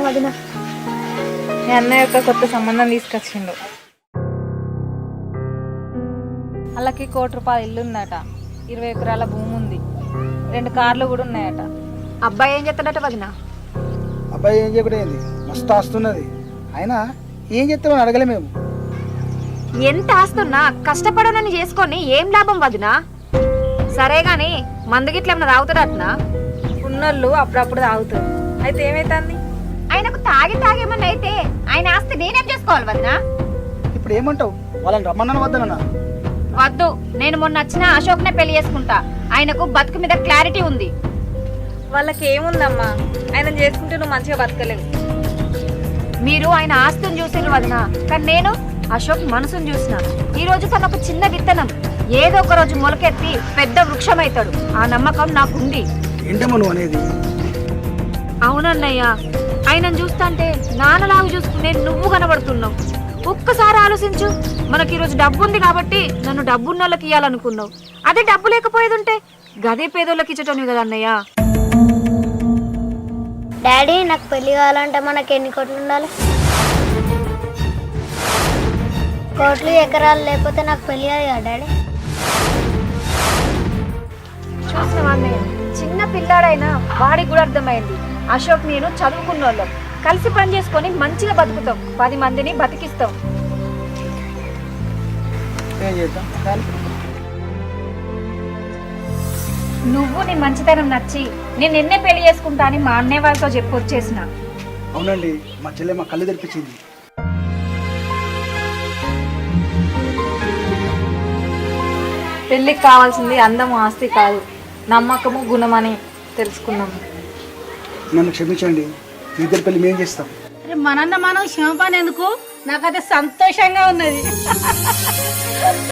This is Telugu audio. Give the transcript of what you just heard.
వదిన మీ అన్నయ్య యొక్క కొత్త సంబంధం తీసుకొచ్చిండు. వాళ్ళకి ₹1,00,00,000 ఇల్లు ఉందట, 20 ఎకరాల భూమి ఉంది, 2 కార్లు కూడా ఉన్నాయట. అబ్బాయి ఏం చేస్తాడట వదిన? అబ్బాయి ఏం చేయకూడదు, మస్తు ఆస్తున్నది. అయినా ఏం చేస్తామని అడగలే మేము. ఎంత ఆస్తున్నా కష్టపడనని చేసుకొని ఏం లాభం వదిన? సరే గాని మందు గిట్ల ఏమన్నా తాగుతాడటనా? ఉన్నోళ్ళు అప్పుడప్పుడు తాగుతారు. అయితే ఏమైతుంది? ఆయనకు తాగేమన్నా అయితే ఆయన ఆస్తి నేనేం చేసుకోవాలి వదిన? ఇప్పుడు ఏమంటావు? వాళ్ళని రమ్మన్నాను వద్దనన్నా? వద్దు, నేను మొన్న వచ్చిన అశోక్నే పెళ్లి చేసుకుంటా. ఆయనకు బతుకు మీద క్లారిటీ ఉంది. వాళ్ళకి ఏముందమ్మా, ఆయన చేసుకుంటే నువ్వు మంచిగా బతకలేవు. మీరు ఆయన ఆస్తిని చూసిర్రు వదిన, కానీ నేను అశోక్ మనసును చూసిన. ఈ రోజు తన ఒక చిన్న విత్తనం ఏదో ఒక రోజు మొలకెత్తి పెద్ద వృక్షం అవుతాడు. ఆ నమ్మకం నాకుంది. ఏంటమ్మా నువ్వు అనేది? అవునన్నయ్య, ఆయనను చూస్తాంటే నాన్నలాగా చూసుకునే నువ్వు కనబడుతున్నావు. ఒక్కసారి ఆలోచించు, మనకి ఈరోజు డబ్బు ఉంది కాబట్టి నన్ను డబ్బున్నోళ్ళకి ఇవ్వాలనుకున్నావు. అదే డబ్బు లేకపోయేది ఉంటే గదే పేదోళ్ళకి ఇచ్చటోనివి కదా అన్నయ్య. డాడీ, నాకు పెళ్లి కావాలంటే మనకి ఎన్ని కోట్లు ఉండాలి? కోట్లు ఎకరాలు లేకపోతే నాకు పెళ్లి కాదు కదా డాడీ. చూసినవా అన్నయ్య, చిన్న పిల్లాడైనా వాడికి కూడా అర్థమైంది. అశోక్ నేను చదువుకున్నోళ్ళం, కలిసి పని చేసుకొని మంచిగా బతుకుతాం, 10 మందిని బతికిస్తాం. ఏం చేద్దాం కానీ నువ్వు నీ మంచితనం నచ్చి నేను నిన్నే పెళ్లి చేసుకుంటా అని మా అన్నయ్య వాళ్ళతో చెప్పి వచ్చేసిన. అవునండి, మా చెల్లె మా కళ్ళు తెరిపించింది. పెళ్ళికి కావాల్సింది అందం, ఆస్తి కాదు, నమ్మకము, గుణమని తెలుసుకున్నాము. నన్ను క్షమించండి, మీ ఇద్దరి పెళ్లి మేము చేస్తాం. మనన్న మనం క్షమపని ఎందుకు? నాకైతే సంతోషంగా ఉన్నది.